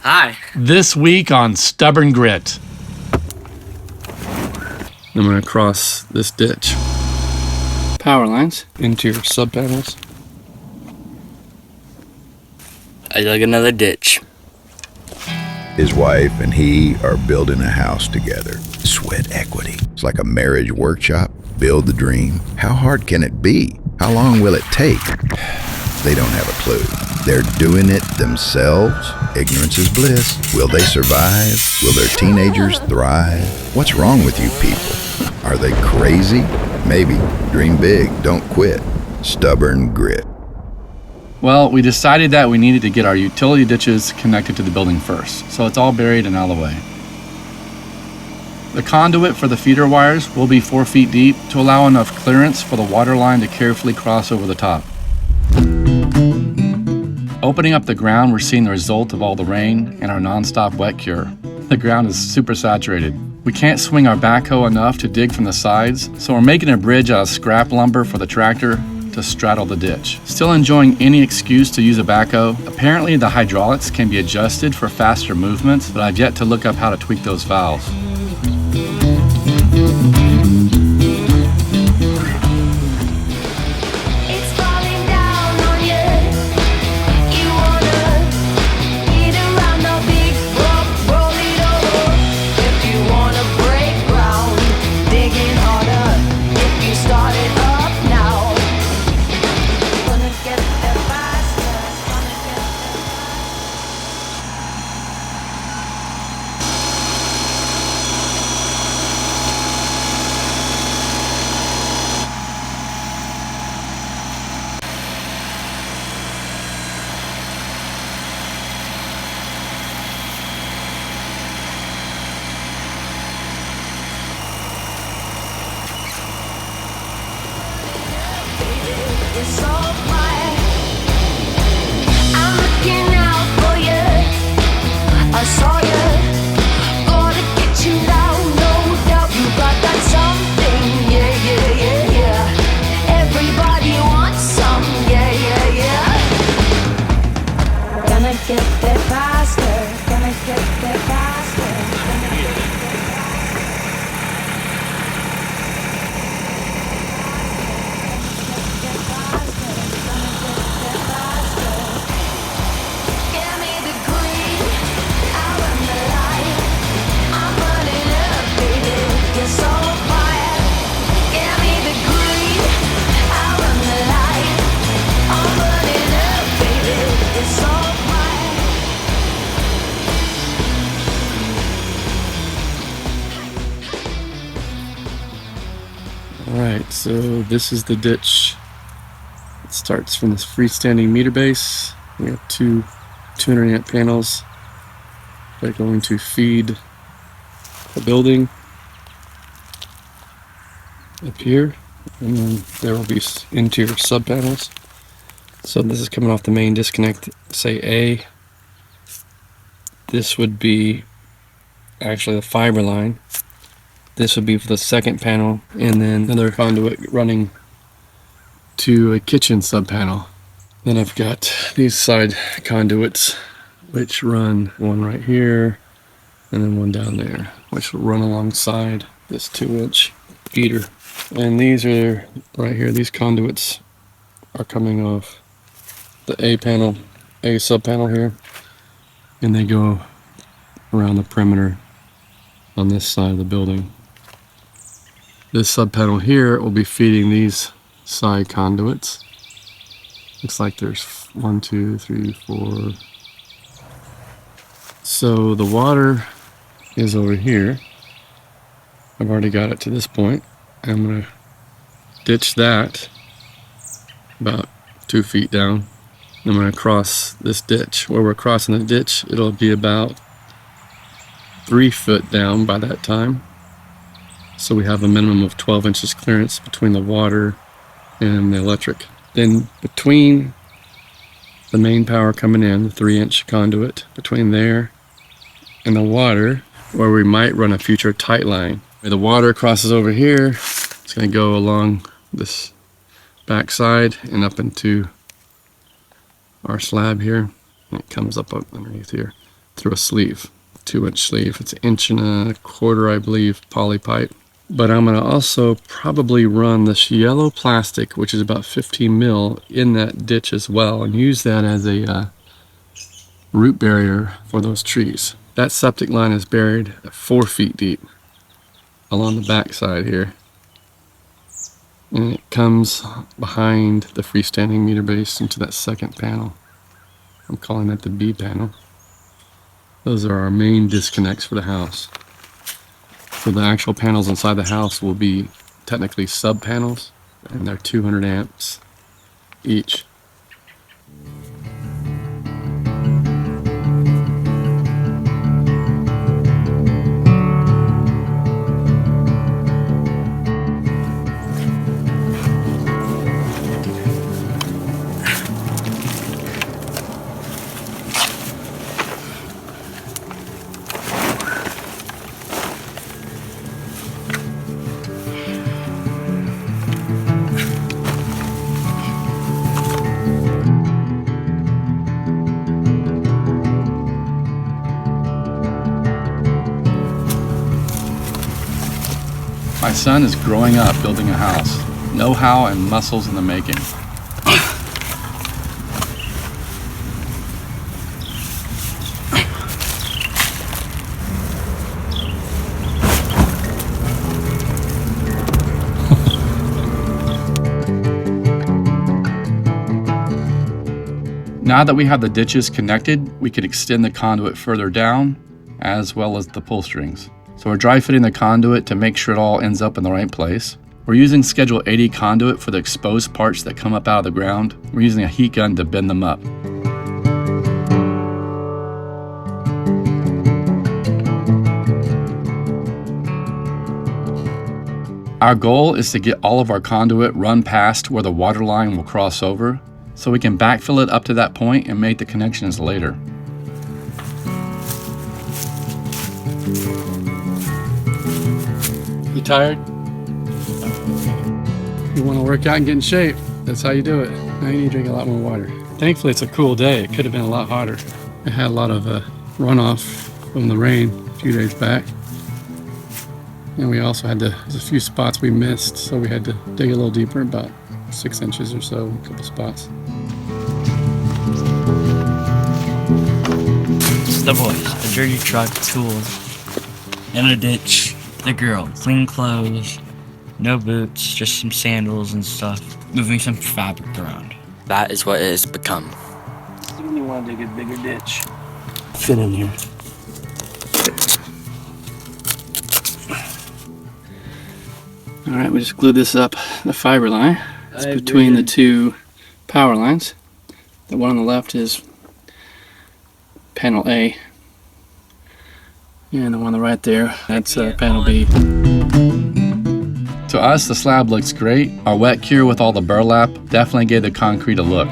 Hi. This week on Stubborn Grit. I'm going to cross this ditch. Power lines into your sub panels. I dug another ditch. His wife and he are building a house together. Sweat equity. It's like a marriage workshop. Build the dream. How hard can it be? How long will it take? They don't have a clue. They're doing it themselves. Ignorance is bliss. Will they survive? Will their teenagers thrive? What's wrong with you people? Are they crazy? Maybe. Dream big. Don't quit. Stubborn grit. Well, we decided that we needed to get our utility ditches connected to the building first, so it's all buried and out of the way. The conduit for the feeder wires will be 4 feet deep to allow enough clearance for the water line to carefully cross over the top. Opening up the ground, we're seeing the result of all the rain and our non-stop wet cure. The ground is super saturated. We can't swing our backhoe enough to dig from the sides, so we're making a bridge out of scrap lumber for the tractor to straddle the ditch. Still enjoying any excuse to use a backhoe. Apparently the hydraulics can be adjusted for faster movements, but I've yet to look up how to tweak those valves. Alright, so this is the ditch. It starts from this freestanding meter base. We have two 200 amp panels that are going to feed the building up here, and then there will be interior sub panels. So this is coming off the main disconnect, say A. This would be actually the fiber line. This would be for the second panel, and then another conduit running to a kitchen sub panel. Then I've got these side conduits, which run one right here, and then one down there, which will run alongside this 2-inch feeder. And these are right here, these conduits are coming off the A panel, A sub panel here, and they go around the perimeter on this side of the building. This sub panel here will be feeding these side conduits. Looks like there's 1, 2, 3, 4. So the water is over here. I've already got it to this point. I'm gonna ditch that about 2 feet down. I'm gonna cross this ditch. Where we're crossing the ditch, it'll be about 3 foot down by that time. So we have a minimum of 12 inches clearance between the water and the electric. Then between the main power coming in, the 3-inch conduit, between there and the water, where we might run a future tight line. Where the water crosses over here, it's going to go along this back side and up into our slab here. And it comes up underneath here. through a sleeve, 2-inch sleeve. It's 1.25 inches, I believe, poly pipe. But I'm gonna also probably run this yellow plastic, which is about 15 mil, in that ditch as well, and use that as a root barrier for those trees. That septic line is buried 4 feet deep along the back side here. And it comes behind the freestanding meter base into that second panel. I'm calling that the B panel. Those are our main disconnects for the house. So the actual panels inside the house will be technically sub panels, and they're 200 amps each. My son is growing up building a house. Know-how and muscles in the making. Now that we have the ditches connected, we can extend the conduit further down, as well as the pull strings. So we're dry fitting the conduit to make sure it all ends up in the right place. We're using Schedule 80 conduit for the exposed parts that come up out of the ground. We're using a heat gun to bend them up. Our goal is to get all of our conduit run past where the water line will cross over, so we can backfill it up to that point and make the connections later. You tired? You want to work out and get in shape. That's how you do it. Now you need to drink a lot more water. Thankfully, it's a cool day. It could have been a lot hotter. I had a lot of runoff from the rain a few days back. And we also had there's a few spots we missed, so we had to dig a little deeper, about 6 inches or so, a couple spots. The boys, a dirty truck, tools, in a ditch. The girl, clean clothes, no boots, just some sandals and stuff, moving some fabric around. That is what it has become. You want to dig a bigger ditch. Fit in here. All right, we just glued this up, the fiber line. It's between the two power lines. The one on the left is panel A. And the one on the right there, that's panel B. To us, the slab looks great. Our wet cure with all the burlap definitely gave the concrete a look.